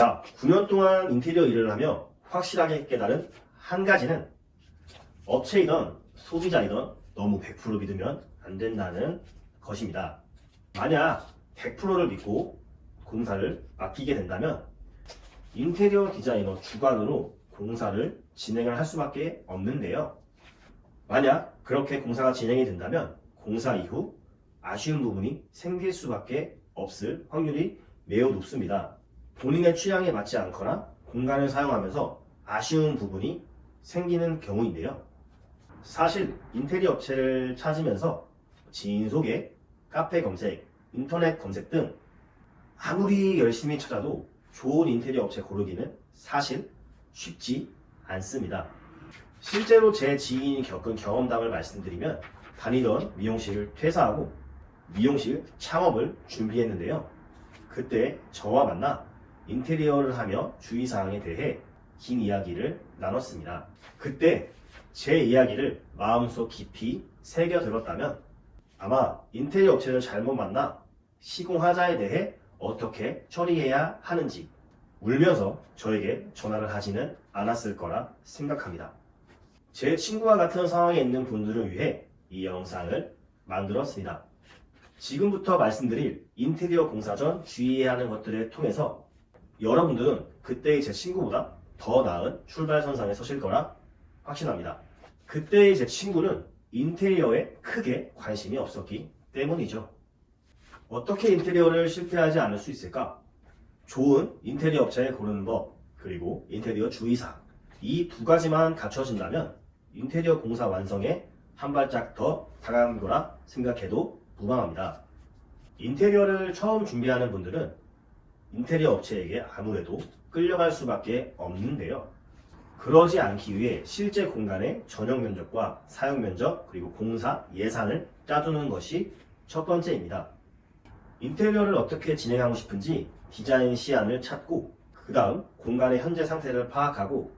자, 9년 동안 인테리어 일을 하며 확실하게 깨달은 한 가지는 업체이든 소비자이든 너무 100% 믿으면 안 된다는 것입니다. 만약 100%를 믿고 공사를 맡기게 된다면 인테리어 디자이너 주관으로 공사를 진행을 할 수밖에 없는데요. 만약 그렇게 공사가 진행이 된다면 공사 이후 아쉬운 부분이 생길 수밖에 없을 확률이 매우 높습니다. 본인의 취향에 맞지 않거나 공간을 사용하면서 아쉬운 부분이 생기는 경우인데요. 사실 인테리어 업체를 찾으면서 지인 소개, 카페 검색, 인터넷 검색 등 아무리 열심히 찾아도 좋은 인테리어 업체 고르기는 사실 쉽지 않습니다. 실제로 제 지인이 겪은 경험담을 말씀드리면 다니던 미용실을 퇴사하고 미용실 창업을 준비했는데요. 그때 저와 만나 인테리어를 하며 주의사항에 대해 긴 이야기를 나눴습니다. 그때 제 이야기를 마음속 깊이 새겨 들었다면 아마 인테리어 업체를 잘못 만나 시공하자에 대해 어떻게 처리해야 하는지 울면서 저에게 전화를 하지는 않았을 거라 생각합니다. 제 친구와 같은 상황에 있는 분들을 위해 이 영상을 만들었습니다. 지금부터 말씀드릴 인테리어 공사 전 주의해야 하는 것들을 통해서 여러분들은 그때의 제 친구보다 더 나은 출발선상에 서실 거라 확신합니다. 그때의 제 친구는 인테리어에 크게 관심이 없었기 때문이죠. 어떻게 인테리어를 실패하지 않을 수 있을까? 좋은 인테리어 업체를 고르는 법, 그리고 인테리어 주의사항, 이 두 가지만 갖춰진다면 인테리어 공사 완성에 한 발짝 더 다가간 거라 생각해도 무방합니다. 인테리어를 처음 준비하는 분들은 인테리어 업체에게 아무래도 끌려갈 수밖에 없는데요. 그러지 않기 위해 실제 공간의 전용 면적과 사용 면적 그리고 공사 예산을 짜두는 것이 첫 번째입니다. 인테리어를 어떻게 진행하고 싶은지 디자인 시안을 찾고 그 다음 공간의 현재 상태를 파악하고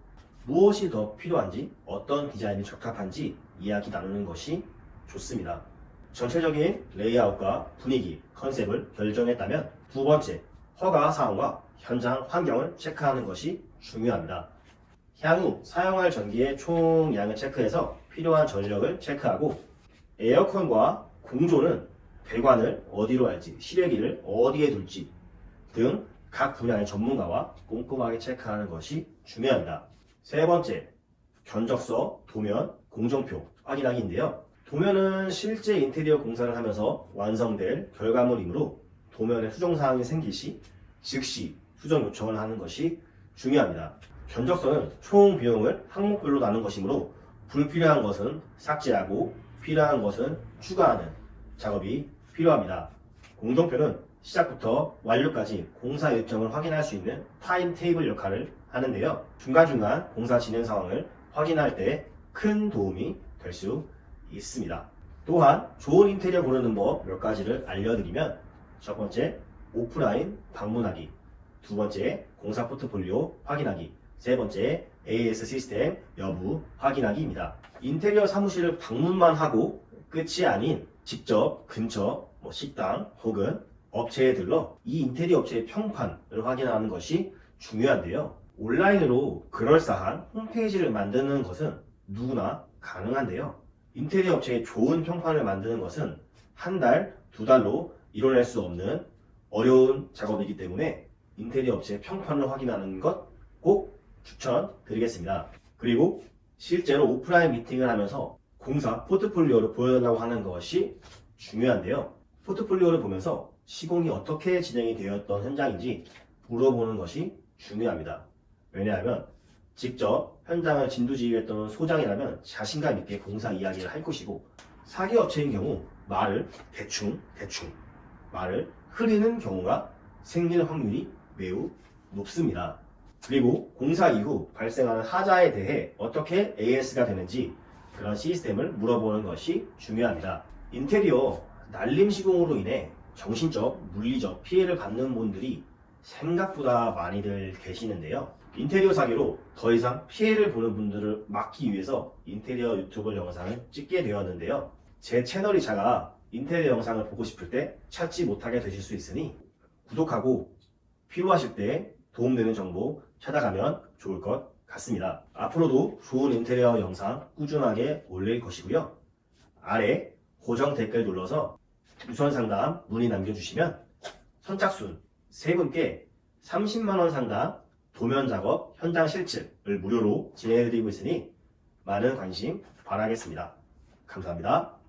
무엇이 더 필요한지 어떤 디자인이 적합한지 이야기 나누는 것이 좋습니다. 전체적인 레이아웃과 분위기, 컨셉을 결정했다면 두 번째, 허가 사항과 현장 환경을 체크하는 것이 중요합니다. 향후 사용할 전기의 총량을 체크해서 필요한 전력을 체크하고 에어컨과 공조는 배관을 어디로 할지, 실외기를 어디에 둘지 등 각 분야의 전문가와 꼼꼼하게 체크하는 것이 중요합니다. 세 번째, 견적서, 도면, 공정표 확인하기인데요. 도면은 실제 인테리어 공사를 하면서 완성될 결과물이므로 도면에 수정사항이 생길 시 즉시 수정 요청을 하는 것이 중요합니다. 견적서는 총 비용을 항목별로 나눈 것이므로 불필요한 것은 삭제하고 필요한 것은 추가하는 작업이 필요합니다. 공정표는 시작부터 완료까지 공사 일정을 확인할 수 있는 타임 테이블 역할을 하는데요. 중간중간 공사 진행 상황을 확인할 때 큰 도움이 될 수 있습니다. 또한 좋은 인테리어 고르는 법 몇 가지를 알려드리면 첫 번째, 오프라인 방문하기. 두 번째, 공사 포트폴리오 확인하기. 세 번째, AS 시스템 여부 확인하기입니다. 인테리어 사무실을 방문만 하고 끝이 아닌 직접 근처 식당 혹은 업체에 들러 이 인테리어 업체의 평판을 확인하는 것이 중요한데요. 온라인으로 그럴싸한 홈페이지를 만드는 것은 누구나 가능한데요. 인테리어 업체의 좋은 평판을 만드는 것은 한 달, 두 달로 이뤄낼 수 없는 어려운 작업이기 때문에 인테리어 업체의 평판을 확인하는 것 꼭 추천드리겠습니다. 그리고 실제로 오프라인 미팅을 하면서 공사 포트폴리오를 보여달라고 하는 것이 중요한데요. 포트폴리오를 보면서 시공이 어떻게 진행이 되었던 현장인지 물어보는 것이 중요합니다. 왜냐하면 직접 현장을 진두지휘했던 소장이라면 자신감 있게 공사 이야기를 할 것이고 사기업체인 경우 말을 대충 말을 흐리는 경우가 생길 확률이 매우 높습니다. 그리고 공사 이후 발생하는 하자에 대해 어떻게 AS가 되는지 그런 시스템을 물어보는 것이 중요합니다. 인테리어 날림 시공으로 인해 정신적, 물리적 피해를 받는 분들이 생각보다 많이들 계시는데요. 인테리어 사기로 더 이상 피해를 보는 분들을 막기 위해서 인테리어 유튜브 영상을 찍게 되었는데요. 제 채널이 작아 인테리어 영상을 보고 싶을 때 찾지 못하게 되실 수 있으니 구독하고 필요하실 때 도움되는 정보 찾아가면 좋을 것 같습니다. 앞으로도 좋은 인테리어 영상 꾸준하게 올릴 것이고요. 아래 고정 댓글 눌러서 우선 상담 문의 남겨주시면 선착순 3분께 30만원 상당 도면 작업 현장 실습을 무료로 진행해드리고 있으니 많은 관심 바라겠습니다. 감사합니다.